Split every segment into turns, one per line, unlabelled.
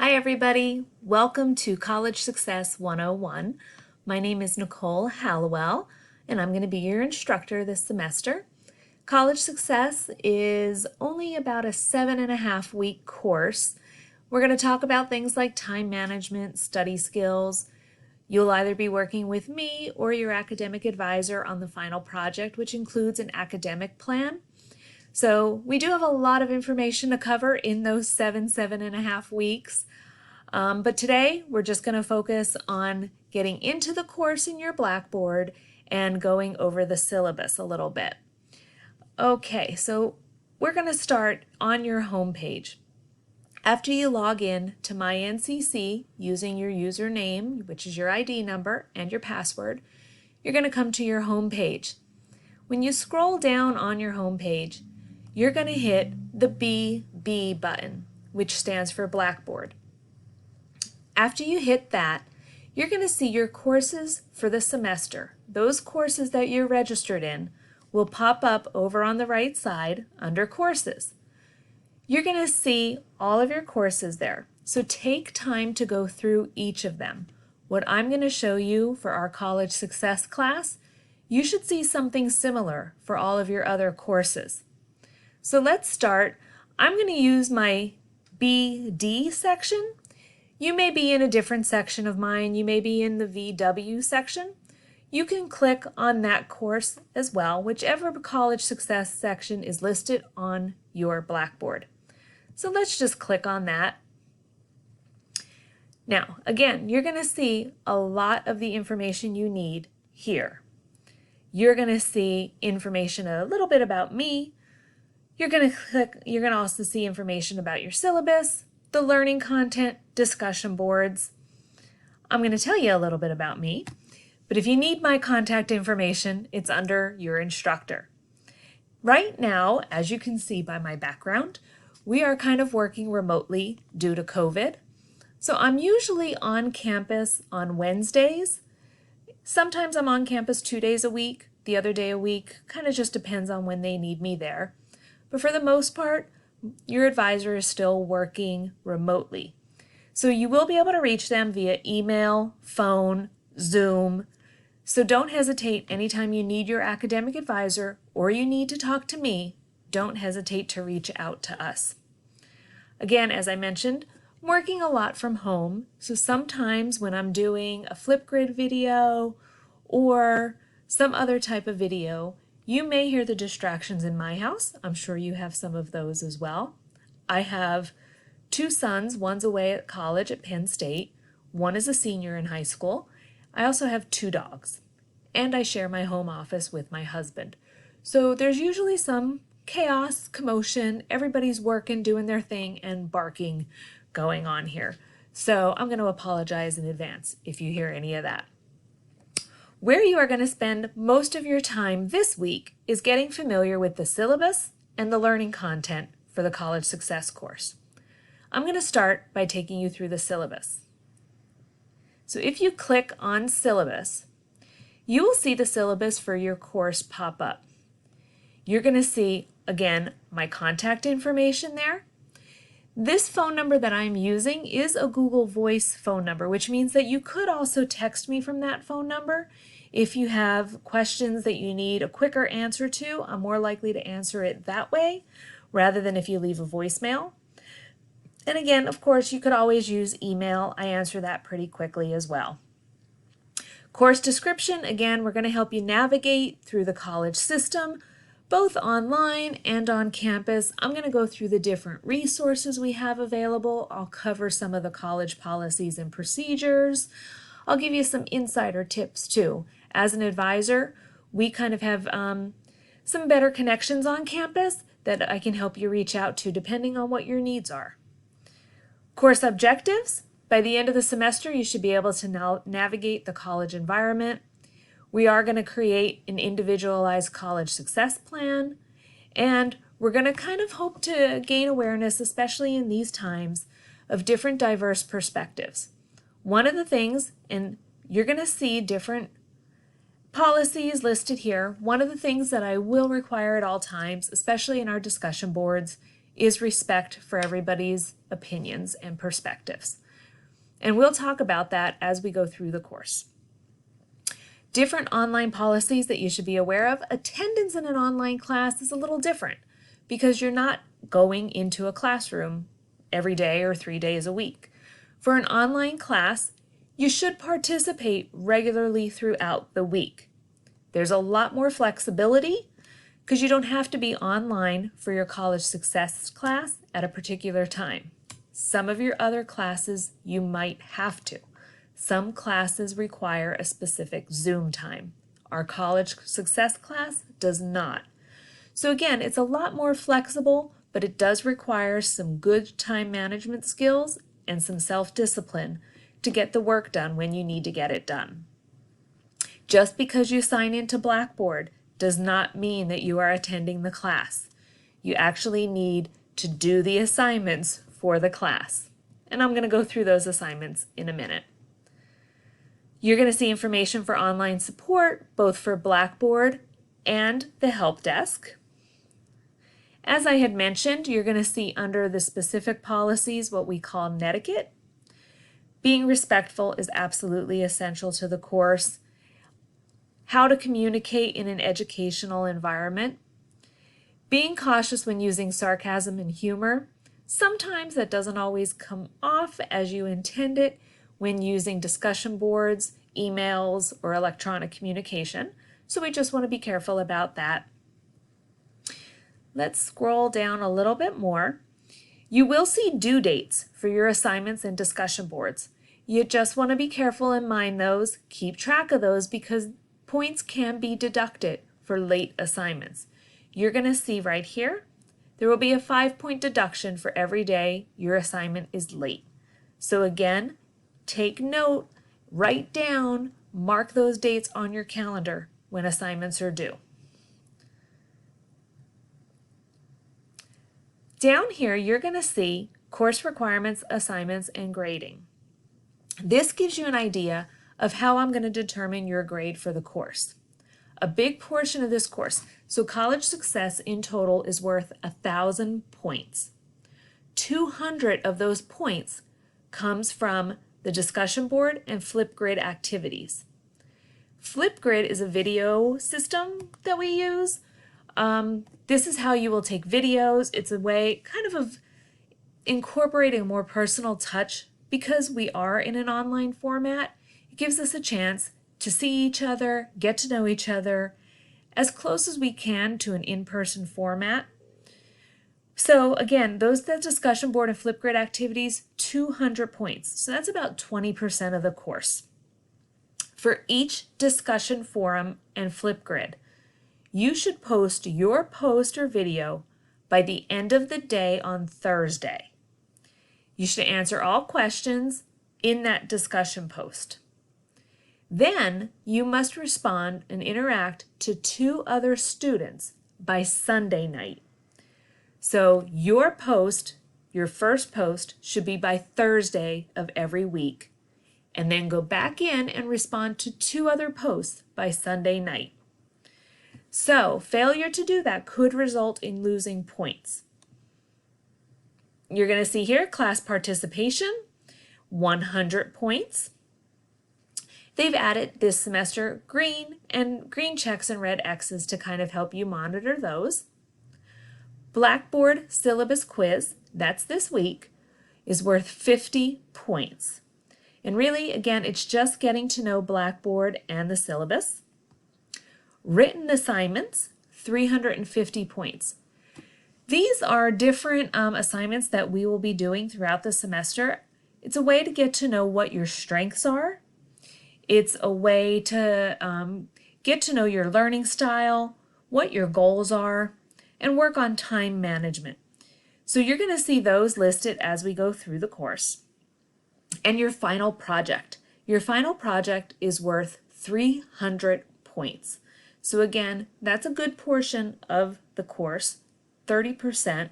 Hi everybody, welcome to College Success 101. My name is Nicole Hallowell and I'm going to be your instructor this semester. College Success is only about a 7.5-week course. We're going to talk about things like time management, study skills. You'll either be working with me or your academic advisor on the final project, which includes an academic plan. So we do have a lot of information to cover in those 7.5 weeks. But today we're just going to focus on getting into the course in your Blackboard and going over the syllabus a little bit. Okay, so we're going to start on your home page. After you log in to MyNCC using your username, which is your ID number, and your password, you're going to come to your home page. When you scroll down on your home page, you're going to hit the BB button, which stands for Blackboard. After you hit that, you're going to see your courses for the semester. Those courses that you're registered in will pop up over on the right side under Courses. You're going to see all of your courses there, so take time to go through each of them. What I'm going to show you for our College Success class, you should see something similar for all of your other courses. So let's start. I'm going to use my BD section. You may be in a different section of mine. You may be in the VW section. You can click on that course as well, whichever College Success section is listed on your Blackboard. So let's just click on that. Now, again, you're going to see a lot of the information you need here. You're going to see information a little bit about me. You're going to also see information about your syllabus, the learning content, discussion boards. I'm going to tell you a little bit about me, but if you need my contact information, it's under your instructor. Right now, as you can see by my background, we are kind of working remotely due to COVID. So I'm usually on campus on Wednesdays. Sometimes I'm on campus 2 days a week, the other day a week, kind of just depends on when they need me there. But for the most part, your advisor is still working remotely. So you will be able to reach them via email, phone, Zoom. So don't hesitate anytime you need your academic advisor or you need to talk to me, don't hesitate to reach out to us. Again, as I mentioned, I'm working a lot from home. So sometimes when I'm doing a Flipgrid video or some other type of video, you may hear the distractions in my house. I'm sure you have some of those as well. I have 2 sons. One's away at college at Penn State. One is a senior in high school. I also have 2 dogs. And I share my home office with my husband. So there's usually some chaos, commotion. Everybody's working, doing their thing, and barking going on here. So I'm going to apologize in advance if you hear any of that. Where you are going to spend most of your time this week is getting familiar with the syllabus and the learning content for the College Success course. I'm going to start by taking you through the syllabus. So if you click on syllabus, you will see the syllabus for your course pop up. You're going to see, again, my contact information there. This phone number that I'm using is a Google Voice phone number, which means that you could also text me from that phone number. If you have questions that you need a quicker answer to, I'm more likely to answer it that way rather than if you leave a voicemail. And again, of course, you could always use email. I answer that pretty quickly as well. Course description, again, we're going to help you navigate through the college system, both online and on campus. I'm going to go through the different resources we have available. I'll cover some of the college policies and procedures. I'll give you some insider tips too. As an advisor, we kind of have some better connections on campus that I can help you reach out to depending on what your needs are. Course objectives. By the end of the semester, you should be able to navigate the college environment. We are going to create an individualized college success plan, and we're going to kind of hope to gain awareness, especially in these times, of different diverse perspectives. One of the things, and you're going to see different policies listed here, one of the things that I will require at all times, especially in our discussion boards, is respect for everybody's opinions and perspectives. And we'll talk about that as we go through the course. Different online policies that you should be aware of. Attendance in an online class is a little different because you're not going into a classroom every day or 3 days a week. For an online class, you should participate regularly throughout the week. There's a lot more flexibility because you don't have to be online for your college success class at a particular time. Some of your other classes you might have to. Some classes require a specific Zoom time. Our college success class does not. So again, it's a lot more flexible, but it does require some good time management skills and some self-discipline to get the work done when you need to get it done. Just because you sign into Blackboard does not mean that you are attending the class. You actually need to do the assignments for the class. And I'm going to go through those assignments in a minute. You're going to see information for online support, both for Blackboard and the help desk. As I had mentioned, you're going to see under the specific policies what we call netiquette. Being respectful is absolutely essential to the course. How to communicate in an educational environment. Being cautious when using sarcasm and humor. Sometimes that doesn't always come off as you intend it when using discussion boards, emails, or electronic communication. So we just want to be careful about that. Let's scroll down a little bit more. You will see due dates for your assignments and discussion boards. You just want to be careful and mind those. Keep track of those because points can be deducted for late assignments. You're going to see right here, there will be a 5-point deduction for every day your assignment is late. So again, take note, write down, mark those dates on your calendar when assignments are due. Down here, you're going to see course requirements, assignments, and grading. This gives you an idea of how I'm going to determine your grade for the course. A big portion of this course, so college success in total is worth 1,000 points. 200 of those points comes from the discussion board and Flipgrid activities. Flipgrid is a video system that we use. This is how you will take videos. It's a way kind of incorporating a more personal touch because we are in an online format. It gives us a chance to see each other, get to know each other as close as we can to an in-person format. So again, that discussion board and Flipgrid activities, 200 points. So that's about 20% of the course. For each discussion forum and Flipgrid, you should post your post or video by the end of the day on Thursday. You should answer all questions in that discussion post. Then you must respond and interact to 2 other students by Sunday night. So your post, your first post, should be by Thursday of every week, and then go back in and respond to 2 other posts by Sunday night. So failure to do that could result in losing points. You're going to see here class participation, 100 points. They've added this semester green checks and red X's to kind of help you monitor those. Blackboard syllabus quiz, that's this week, is worth 50 points. And really, again, it's just getting to know Blackboard and the syllabus. Written assignments, 350 points. These are different assignments that we will be doing throughout the semester. It's a way to get to know what your strengths are. It's a way to get to know your learning style, what your goals are, and work on time management. So you're going to see those listed as we go through the course. And your final project. Your final project is worth 300 points. So again, that's a good portion of the course, 30%.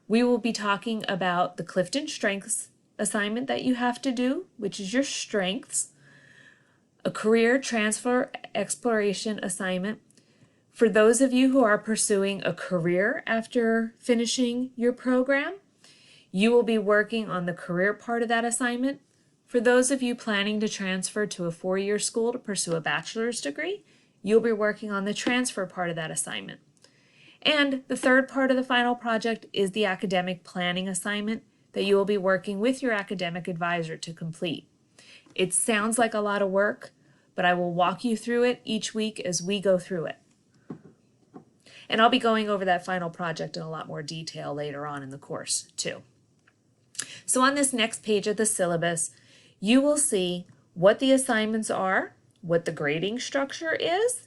We will be talking about the Clifton Strengths assignment that you have to do, which is your strengths, a career transfer exploration assignment, For those of you who are pursuing a career after finishing your program, you will be working on the career part of that assignment. For those of you planning to transfer to a four-year school to pursue a bachelor's degree, you'll be working on the transfer part of that assignment. And the third part of the final project is the academic planning assignment that you will be working with your academic advisor to complete. It sounds like a lot of work, but I will walk you through it each week as we go through it. And I'll be going over that final project in a lot more detail later on in the course too. So on this next page of the syllabus, you will see what the assignments are, what the grading structure is.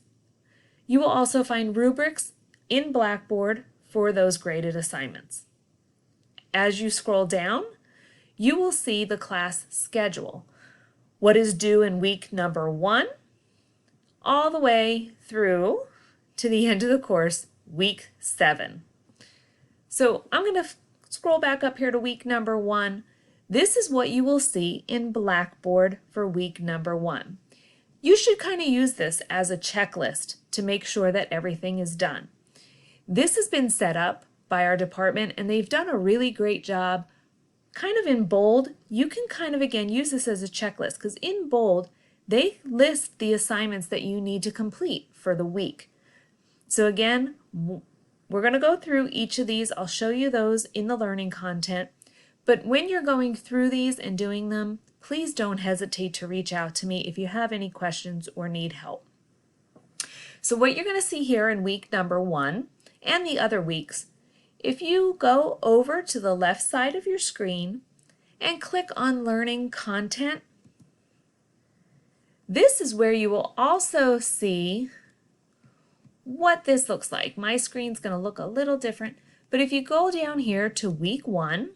You will also find rubrics in Blackboard for those graded assignments. As you scroll down, you will see the class schedule, what is due in week number 1, all the way through to the end of the course, week 7. So I'm going to scroll back up here to week number 1. This is what you will see in Blackboard for week number 1. You should kind of use this as a checklist to make sure that everything is done. This has been set up by our department and they've done a really great job. Kind of in bold, you can kind of again use this as a checklist because in bold, they list the assignments that you need to complete for the week. So again, we're going to go through each of these. I'll show you those in the learning content. But when you're going through these and doing them, please don't hesitate to reach out to me if you have any questions or need help. So what you're going to see here in week number 1 and the other weeks, if you go over to the left side of your screen and click on Learning Content, this is where you will also see what this looks like. My screen's going to look a little different, but if you go down here to week 1,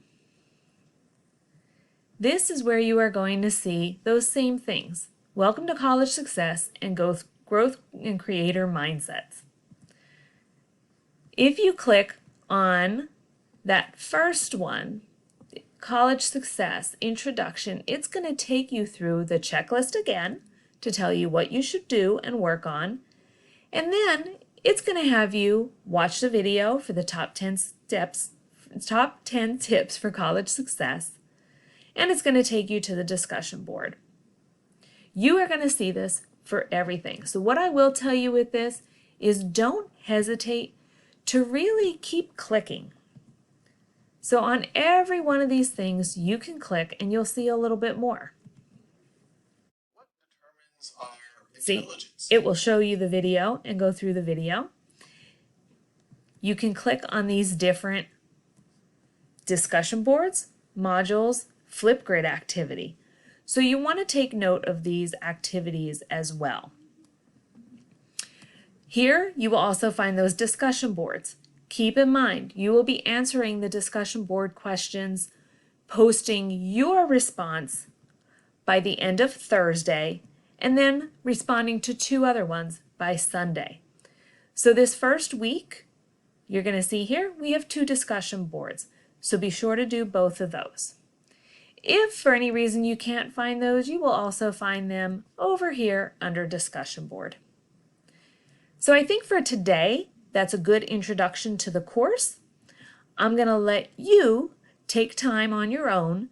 this is where you are going to see those same things. Welcome to College Success and Growth and Creator Mindsets. If you click on that first one, College Success Introduction, it's going to take you through the checklist again to tell you what you should do and work on. And then it's going to have you watch the video for the top 10 tips for college success. And it's going to take you to the discussion board. You are going to see this for everything. So what I will tell you with this is don't hesitate to really keep clicking. So on every one of these things, you can click and you'll see a little bit more.
What determines our intelligence?
See, it will show you the video and go through the video. You can click on these different discussion boards, modules, Flipgrid activity. So you want to take note of these activities as well. Here you will also find those discussion boards. Keep in mind, you will be answering the discussion board questions, posting your response by the end of Thursday, and then responding to 2 other ones by Sunday. So this first week, you're going to see here, we have 2 discussion boards. So be sure to do both of those. If for any reason you can't find those, you will also find them over here under discussion board. So I think for today, that's a good introduction to the course. I'm going to let you take time on your own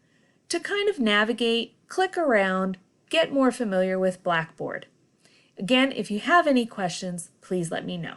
to kind of navigate, click around, get more familiar with Blackboard. Again, if you have any questions, please let me know.